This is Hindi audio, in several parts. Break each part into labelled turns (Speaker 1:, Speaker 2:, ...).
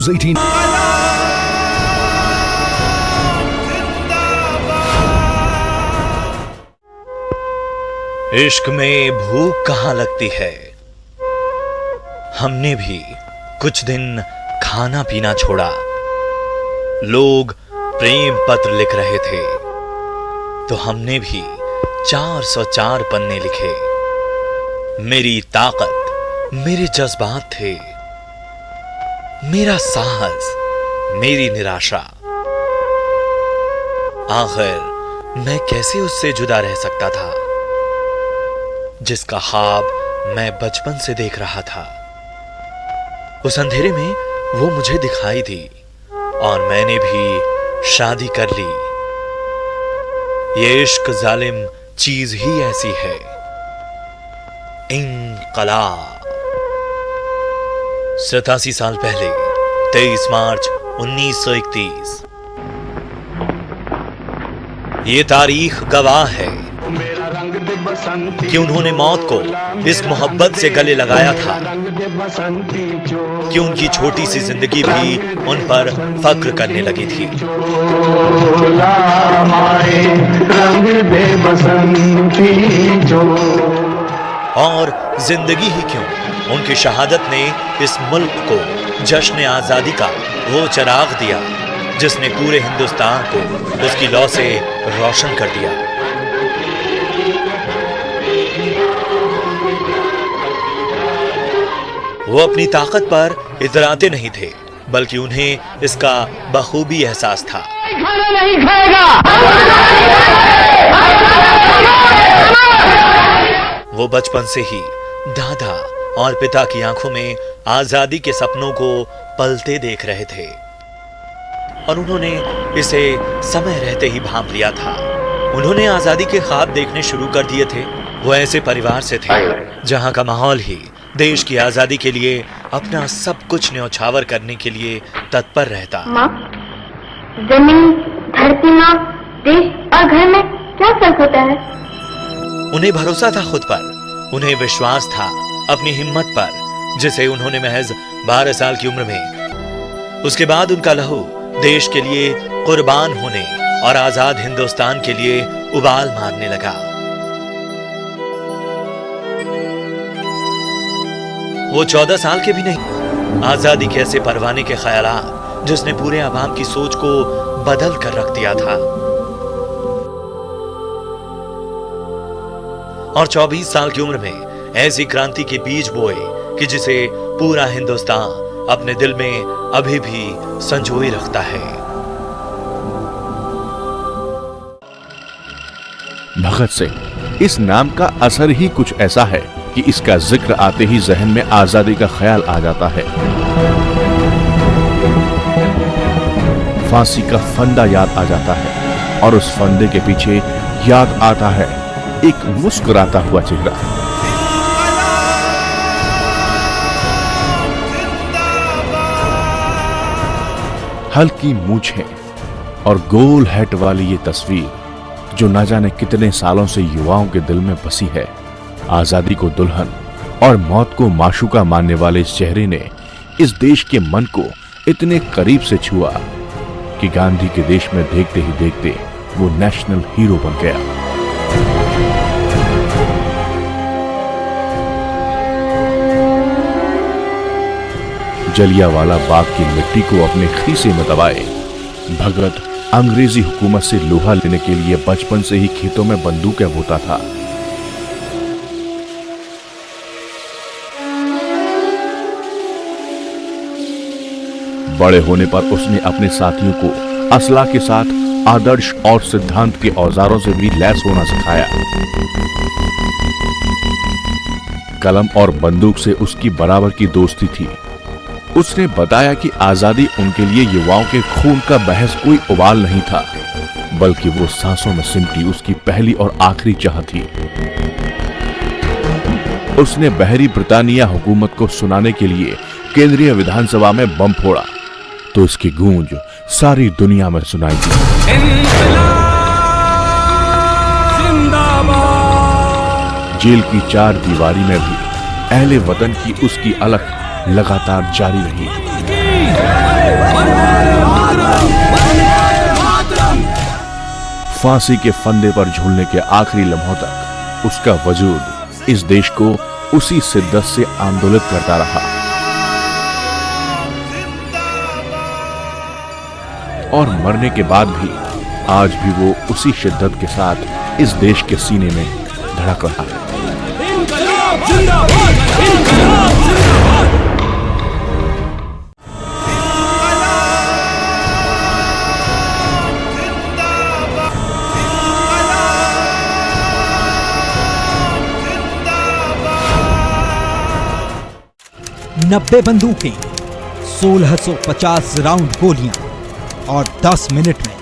Speaker 1: 18
Speaker 2: इश्क में भूख कहाँ लगती है। हमने भी कुछ दिन खाना पीना छोड़ा। लोग प्रेम पत्र लिख रहे थे तो हमने भी 404 पन्ने लिखे। मेरी ताकत मेरे जज्बात थे, मेरा साहस मेरी निराशा। आखिर मैं कैसे उससे जुदा रह सकता था जिसका ख्वाब मैं बचपन से देख रहा था। उस अंधेरे में वो मुझे दिखाई दी और मैंने भी शादी कर ली। ये इश्क जालिम चीज ही ऐसी है। इनकलाब। 87 साल पहले 23 मार्च 1931। ये तारीख गवाह है कि उन्होंने मौत को इस मोहब्बत से गले लगाया था कि उनकी छोटी सी जिंदगी भी उन पर फख्र करने लगी थी। और जिंदगी ही क्यों, उनकी शहादत ने इस मुल्क को जश्न आजादी का वो चिराग दिया जिसने पूरे हिंदुस्तान को उसकी लौ से रोशन कर दिया। वो अपनी ताकत पर इतराते नहीं थे, बल्कि उन्हें इसका बखूबी एहसास था।
Speaker 3: नहीं खाएगा।
Speaker 2: वो बचपन से ही दादा और पिता की आंखों में आजादी के सपनों को पलते देख रहे थे और उन्होंने इसे समय रहते ही भांप लिया था। उन्होंने आजादी के ख्वाब देखने शुरू कर दिए थे। वो ऐसे परिवार से थे जहां का माहौल ही देश की आजादी के लिए अपना सब कुछ न्यौछावर करने के लिए तत्पर रहता।
Speaker 3: माँ, जमीन, धरती, माँ, देश और घर में क्या फर्क होता है?
Speaker 2: उन्हें भरोसा था खुद पर, उन्हें विश्वास था अपनी हिम्मत पर, जिसे उन्होंने महज 12 साल की उम्र में। उसके बाद उनका लहू देश के लिए कुर्बान होने और आजाद हिंदुस्तान के लिए उबाल मारने लगा। वो 14 साल के भी नहीं। आजादी के ऐसे परवाने के ख्यालात जिसने पूरे आवाम की सोच को बदल कर रख दिया था। और 24 साल की उम्र में ऐसी क्रांति के बीज बोए कि जिसे पूरा हिंदुस्तान अपने दिल में अभी भी संजोए रखता है।
Speaker 1: भगत सिंह, इस नाम का असर ही कुछ ऐसा है कि इसका जिक्र आते ही जहन में आजादी का ख्याल आ जाता है। फांसी का फंदा याद आ जाता है और उस फंदे के पीछे याद आता है एक मुस्कुराता हुआ चेहरा। हल्की मूछें और गोल हैट वाली ये तस्वीर जो न जाने कितने सालों से युवाओं के दिल में बसी है। आजादी को दुल्हन और मौत को माशूका मानने वाले इस चेहरे ने इस देश के मन को इतने करीब से छुआ कि गांधी के देश में देखते ही देखते वो नेशनल हीरो बन गया। जलियांवाला बाग की मिट्टी को अपने खीसे में दबाए भगत अंग्रेजी हुकूमत से लोहा लेने के लिए बचपन से ही खेतों में बंदूकें बोता था। बड़े होने पर उसने अपने साथियों को असला के साथ आदर्श और सिद्धांत के औजारों से भी लैस होना सिखाया। कलम और बंदूक से उसकी बराबर की दोस्ती थी। उसने बताया कि आजादी उनके लिए युवाओं के खून का बहस कोई उबाल नहीं था, बल्कि वो सांसों में सिमटी उसकी पहली और आखिरी चाह थी। उसने बहरी ब्रिटानिया हुकूमत को सुनाने के लिए केंद्रीय विधानसभा में बम फोड़ा तो इसकी गूंज सारी दुनिया में सुनाई दी। जेल की 4 दीवारी में भी अहले वतन की उसकी अलख लगातार जारी रही। फांसी के फंदे पर झूलने के आखिरी लम्हों तक उसका वजूद इस देश को उसी शिद्दत से आंदोलित करता रहा और मरने के बाद भी आज भी वो उसी शिद्दत के साथ इस देश के सीने में धड़क रहा है।
Speaker 4: इनकलाब जिंदाबाद, इनकलाब जिंदाबाद।
Speaker 5: नब्बे बंदूकें, 1650 राउंड गोलियां और 10 मिनट में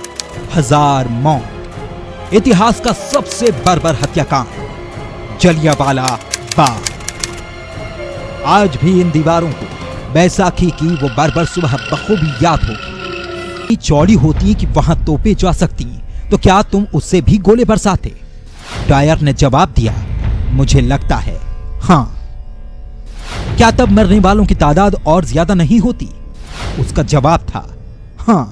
Speaker 5: 1000 मौत। इतिहास का सबसे बर्बर हत्याकांड, जलियांवाला बाग। आज भी इन दीवारों को बैसाखी की वो बर्बर सुबह बखूबी याद होगी। चौड़ी होती कि वहां तोपें जा सकती, तो क्या तुम उससे भी गोले बरसाते? डायर ने जवाब दिया, मुझे लगता है हां। क्या तब मरने वालों की तादाद और ज्यादा नहीं होती? उसका जवाब था हां।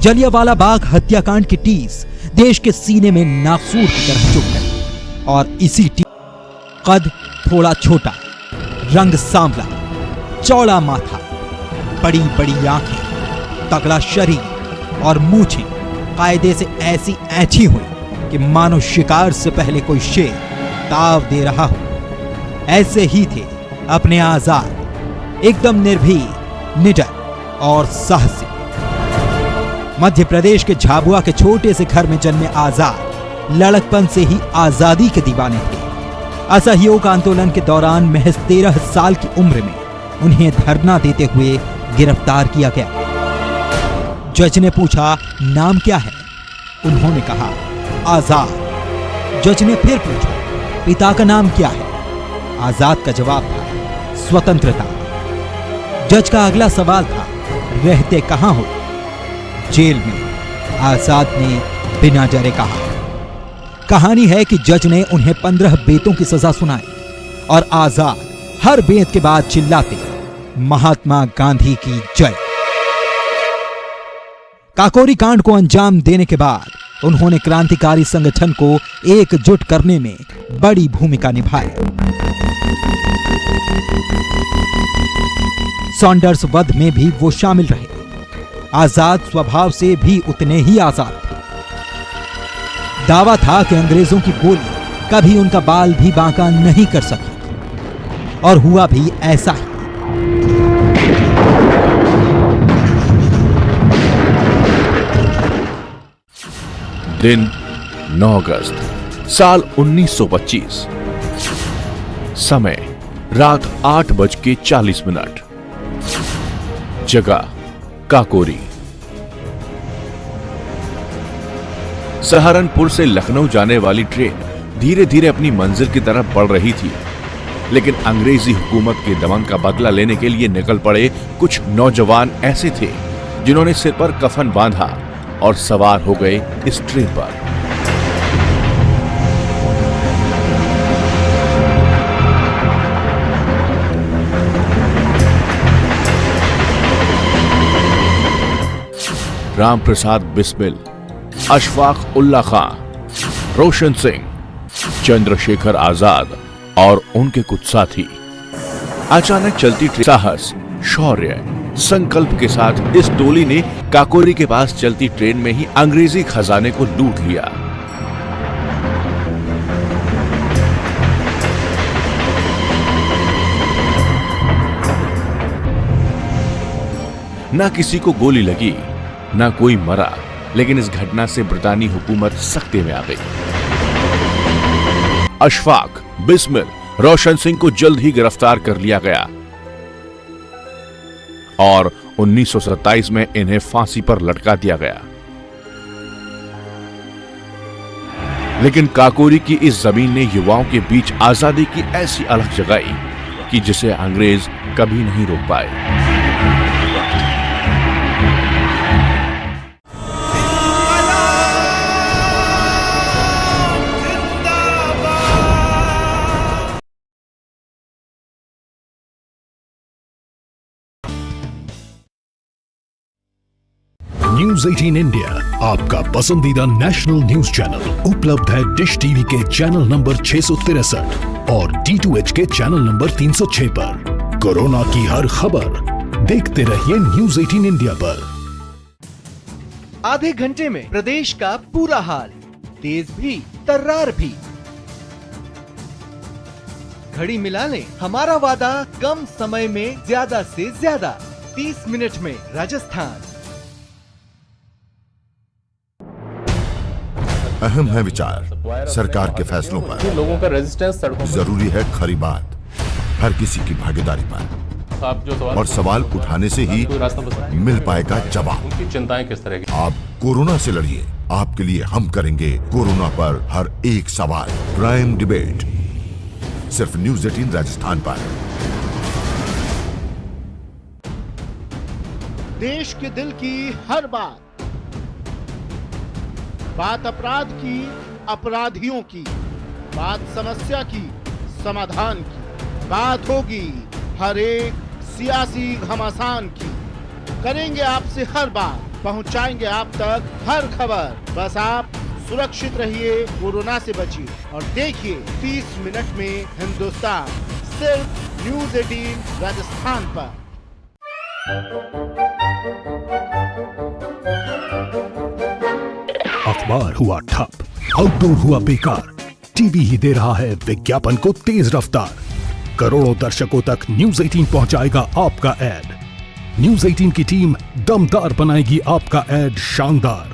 Speaker 5: जलियांवाला बाग हत्याकांड की टीस देश के सीने में नासूर की तरह चुभ गई और इसी कद थोड़ा छोटा, रंग सांवला, चौड़ा माथा, बड़ी बड़ी आंखें, तगड़ा शरीर और मूछें कायदे से ऐसी ऐंठी हुई कि मानो शिकार से पहले कोई शेर ताव दे रहा हो। ऐसे ही थे अपने आजाद, एकदम निर्भीक, निडर और साहसी। मध्य प्रदेश के झाबुआ के छोटे से घर में जन्मे आजाद लड़कपन से ही आजादी के दीवाने थे। असहयोग आंदोलन के दौरान महज 13 साल की उम्र में उन्हें धरना देते हुए गिरफ्तार किया गया। जज ने पूछा, नाम क्या है? उन्होंने कहा, आजाद। जज ने फिर पूछा, पिता का नाम क्या है? आजाद का जवाब था, स्वतंत्रता। जज का अगला सवाल था, रहते कहां हो? जेल में। आजाद ने बिना डरे कहा। कहानी है कि जज ने उन्हें 15 बेतों की सजा सुनाई और आजाद हर बेत के बाद चिल्लाते, महात्मा गांधी की जय। काकोरी कांड को अंजाम देने के बाद उन्होंने क्रांतिकारी संगठन को एकजुट करने में बड़ी भूमिका निभाई। सॉन्डर्स वध में भी वो शामिल रहे। आजाद स्वभाव से भी उतने ही आजाद थे। दावा था कि अंग्रेजों की गोली कभी उनका बाल भी बांका नहीं कर सकी और हुआ भी ऐसा ही।
Speaker 1: दिन 9 अगस्त साल 1925। समय रात 8:40। जगह काकोरी। सहारनपुर से लखनऊ जाने वाली ट्रेन धीरे धीरे अपनी मंजिल की तरफ बढ़ रही थी, लेकिन अंग्रेजी हुकूमत के दमन का बदला लेने के लिए निकल पड़े कुछ नौजवान ऐसे थे जिन्होंने सिर पर कफन बांधा और सवार हो गए इस ट्रेन पर। राम प्रसाद बिस्मिल, अशफाक उल्ला खां, रोशन सिंह, चंद्रशेखर आजाद और उनके कुछ साथी अचानक चलती ट्रेन साहस, शौर्य, संकल्प के साथ इस टोली ने काकोरी के पास चलती ट्रेन में ही अंग्रेजी खजाने को लूट लिया। ना किसी को गोली लगी, ना कोई मरा, लेकिन इस घटना से ब्रितानी हुकूमत सख्ते में आ गई। अशफाक, बिस्मिल, रोशन सिंह को जल्द ही गिरफ्तार कर लिया गया और 1927 में इन्हें फांसी पर लटका दिया गया। लेकिन काकोरी की इस जमीन ने युवाओं के बीच आजादी की ऐसी अलख जगाई कि जिसे अंग्रेज कभी नहीं रोक पाए।
Speaker 6: न्यूज 18 इंडिया आपका पसंदीदा नेशनल न्यूज चैनल उपलब्ध है डिश टीवी के चैनल नंबर 663 और D2H के चैनल नंबर 306 पर। कोरोना की हर खबर देखते रहिए न्यूज 18 इंडिया पर।
Speaker 7: आधे घंटे में प्रदेश का पूरा हाल, तेज भी तर्रार भी। घड़ी मिला लें हमारा वादा, कम समय में ज्यादा से ज्यादा, 30 मिनट में राजस्थान।
Speaker 8: अहम है विचार सरकार के फैसलों पर,
Speaker 9: लोगों का रेजिस्टेंस सड़कों पर।
Speaker 8: जरूरी है खरी बात हर किसी की भागीदारी पर,
Speaker 9: आप जो
Speaker 8: और सवाल उठाने से ही मिल पाएगा जवाब।
Speaker 9: उनकी चिंताएं किस तरह की?
Speaker 8: आप कोरोना से लड़िए, आपके लिए हम करेंगे कोरोना पर हर एक सवाल। प्राइम डिबेट सिर्फ न्यूज 18 राजस्थान पर।
Speaker 10: देश के दिल की हर बात अपराध की, अपराधियों की, बात समस्या की, समाधान की, बात होगी हर एक सियासी घमासान की। करेंगे आपसे हर बात, पहुंचाएंगे आप तक हर खबर। बस आप सुरक्षित रहिए, कोरोना से बचिए और देखिए 30 मिनट में हिंदुस्तान, सिर्फ न्यूज 18 राजस्थान पर।
Speaker 6: अखबार हुआ ठप, आउटडोर हुआ बेकार, टीवी ही दे रहा है विज्ञापन को तेज रफ्तार। करोड़ों दर्शकों तक न्यूज 18 पहुंचाएगा आपका ऐड। न्यूज 18 की टीम दमदार बनाएगी आपका ऐड शानदार।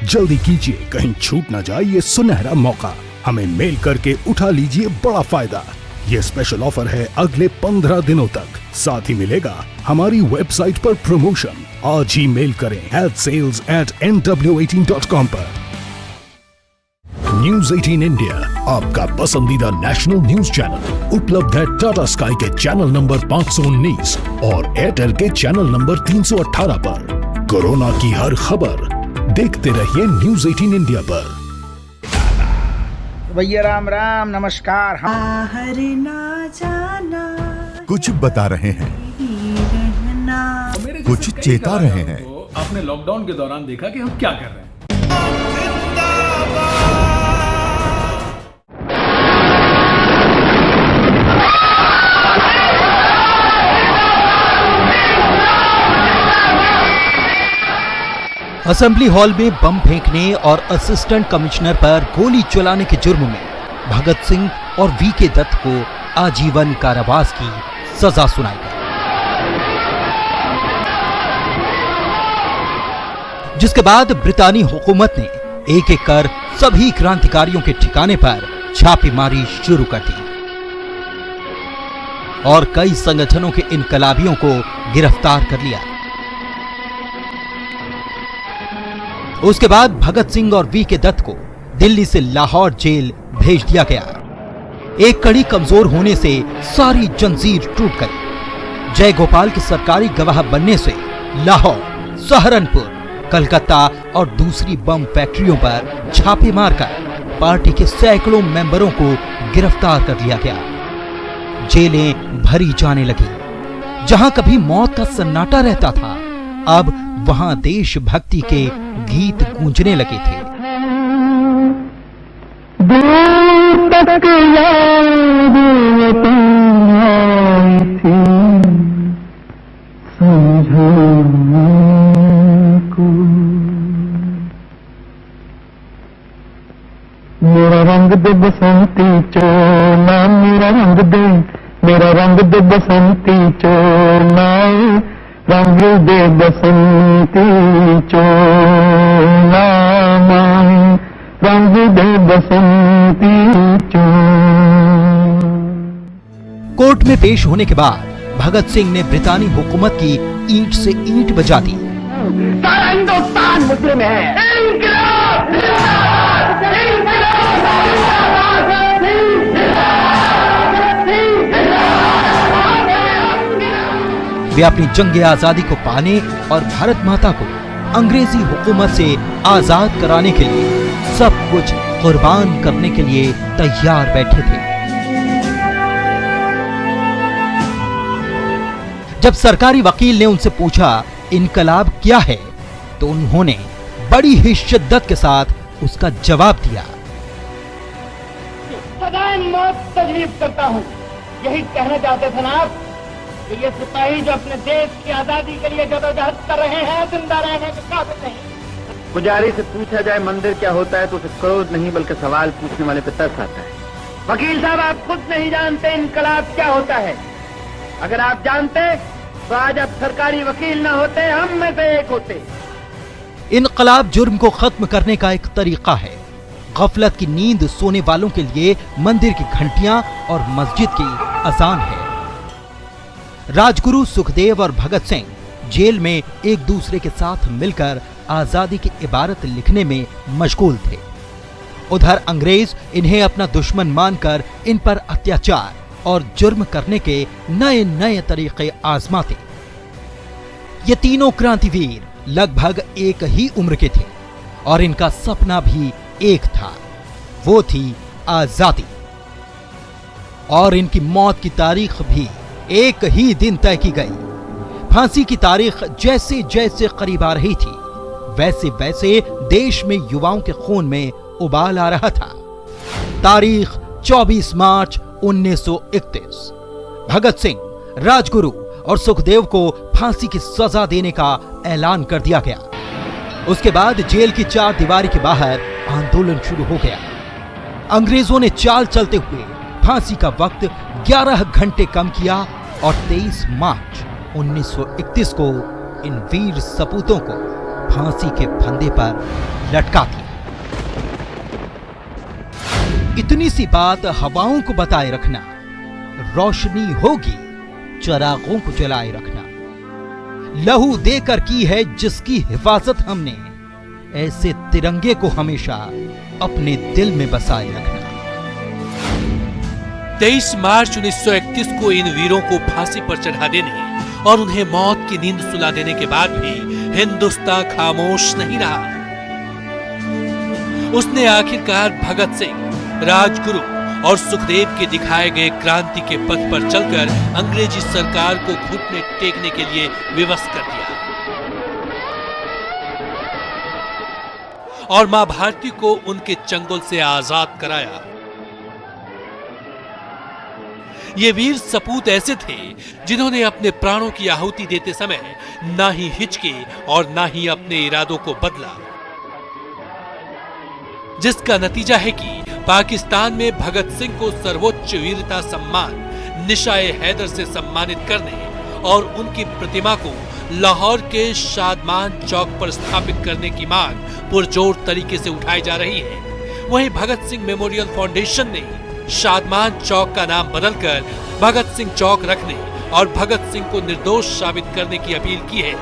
Speaker 6: जल्दी कीजिए, कहीं छूट ना जाए ये सुनहरा मौका। हमें मेल करके उठा लीजिए बड़ा फायदा। ये स्पेशल ऑफर है अगले 15 दिनों तक। साथ ही मिलेगा हमारी वेबसाइट पर प्रमोशन। आज ही मेल करें sales@nw18.com पर। न्यूज 18 इंडिया आपका पसंदीदा नेशनल न्यूज चैनल उपलब्ध है टाटा स्काई के चैनल नंबर 519 और एयरटेल के चैनल नंबर 318 पर। कोरोना की हर खबर देखते रहिए न्यूज 18 इंडिया पर।
Speaker 11: भैया राम राम, नमस्कार।
Speaker 12: बाहर ना जाना,
Speaker 8: कुछ बता रहे हैं, कुछ चेता रहे हैं।
Speaker 4: आपने लॉकडाउन के दौरान देखा कि हम क्या कर रहे हैं।
Speaker 5: असेंबली हॉल में बम फेंकने और असिस्टेंट कमिश्नर पर गोली चलाने के जुर्म में भगत सिंह और वीके दत्त को आजीवन कारावास की सजा सुनाई गई, जिसके बाद ब्रितानी हुकूमत ने एक एक कर सभी क्रांतिकारियों के ठिकाने पर छापेमारी शुरू कर दी और कई संगठनों के इनकलाबियों को गिरफ्तार कर लिया। उसके बाद भगत सिंह और वीके दत्त को दिल्ली से लाहौर जेल भेज दिया गया। एक कड़ी कमजोर होने से सारी जंजीर टूट गई। जयगोपाल के सरकारी गवाह बनने से लाहौर, सहारनपुर, कलकत्ता और दूसरी बम फैक्ट्रियों पर छापे मारकर पार्टी के सैकड़ों मेंबरों को गिरफ्तार कर लिया गया। जेलें भरी जाने लगी। जहां कभी मौत का सन्नाटा रहता था, अब वहां देशभक्ति के गीत गूंजने लगे थे।
Speaker 3: दूर तक याद आई थी, समझाने को। मेरा रंग दे बसंती चोला, मेरा रंग दे, मेरा रंग दे बसंती चोला, रंग दे बसंती चोला, रंग दे बसंती चोला।
Speaker 5: कोर्ट में पेश होने के बाद भगत सिंह ने ब्रितानी हुकूमत की ईंट से ईंट बजा दी।
Speaker 3: सारा हिंदुस्तान मुस्लिम है। वे अपनी जंग आजादी को पाने और भारत माता को अंग्रेजी हुकूमत से आजाद कराने के लिए सब कुछ कुर्बान करने के लिए तैयार बैठे थे। जब सरकारी वकील ने उनसे पूछा इनकलाब क्या है,
Speaker 5: तो उन्होंने बड़ी ही शिद्दत के साथ उसका जवाब दिया।
Speaker 3: सदैव मौत तजवीज करता हूँ। यही कहना चाहते थे ना आप कि ये सिपाही जो अपने देश की आजादी के लिए जदोजहद कर रहे हैं, जिंदा रहने के काबिल नहीं। पुजारी से पूछा जाए मंदिर क्या होता है तो उसे क्रोध नहीं बल्कि सवाल पूछने वाले पे तरस आता है। वकील साहब, आप खुद नहीं जानते इनकलाब क्या होता है। अगर आप जानते तो आज आप सरकारी वकील ना होते, हम में से एक होते।
Speaker 5: इनकलाब जुर्म को खत्म करने का एक तरीका है। गफलत की नींद सोने वालों के लिए मंदिर की घंटियां और मस्जिद की अजान है। राजगुरु सुखदेव और भगत सिंह जेल में एक दूसरे के साथ मिलकर आजादी की इबारत लिखने में मशगूल थे। उधर अंग्रेज इन्हें अपना दुश्मन मानकर इन पर अत्याचार और जुर्म करने के नए नए तरीके आजमाते। ये तीनों क्रांतिवीर लगभग एक ही उम्र के थे और इनका सपना भी एक था, वो थी आजादी। और इनकी मौत की तारीख भी एक ही दिन तय की गई। फांसी की तारीख जैसे जैसे करीब आ रही थी, वैसे वैसे देश में युवाओं के खून में उबाल आ रहा था। तारीख 24 मार्च 1931। भगत सिंह, राजगुरु और सुखदेव को फांसी की सजा देने का ऐलान कर दिया गया। उसके बाद जेल की चार दीवारी के बाहर आंदोलन शुरू हो गया। अंग्रेजों ने चाल चलते हुए फांसी का वक्त 11 घंटे कम किया और 23 मार्च 1931 को इन वीर सपूतों को फांसी के फंदे पर लटका दिया। इतनी सी बात हवाओं को बताए रखना, रोशनी होगी चरागों को जलाए रखना। लहू देकर की है जिसकी हिफाजत हमने, ऐसे तिरंगे को हमेशा अपने दिल में बसाए रखना।
Speaker 13: 23 मार्च 1931 को इन वीरों को फांसी पर चढ़ा देने और उन्हें मौत की नींद सुला देने के बाद भी हिंदुस्तान खामोश नहीं रहा। उसने आखिरकार भगत सिंह, राजगुरु और सुखदेव के दिखाए गए क्रांति के पथ पर चलकर अंग्रेजी सरकार को घुटने टेकने के लिए विवश कर दिया और मां भारती को उनके चंगुल से आजाद कराया। ये वीर सपूत ऐसे थे जिन्होंने अपने प्राणों की आहुति देते समय ना ही हिचके और ना ही अपने इरादों को बदला, जिसका नतीजा है कि पाकिस्तान में भगत सिंह को सर्वोच्च वीरता सम्मान निशाए हैदर से सम्मानित करने और उनकी प्रतिमा को लाहौर के शादमान चौक पर स्थापित करने की मांग पुरजोर तरीके से उठाई जा रही है। वहीं भगत सिंह मेमोरियल फाउंडेशन ने शादमान चौक का नाम बदलकर भगत सिंह चौक रखने और भगत सिंह को निर्दोष साबित करने की अपील की है।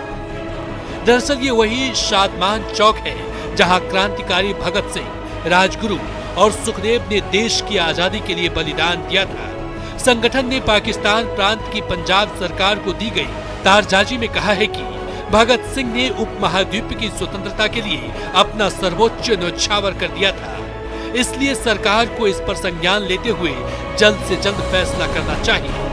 Speaker 13: दरअसल ये वही शादमान चौक है जहां क्रांतिकारी भगत सिंह, राजगुरु और सुखदेव ने देश की आजादी के लिए बलिदान दिया था। संगठन ने पाकिस्तान प्रांत की पंजाब सरकार को दी गई तारजाजी में कहा है कि भगत सिंह ने उपमहाद्वीप की स्वतंत्रता के लिए अपना सर्वोच्च न्योछावर कर दिया था। इसलिए सरकार को इस पर संज्ञान लेते हुए जल्द से जल्द फैसला करना चाहिए।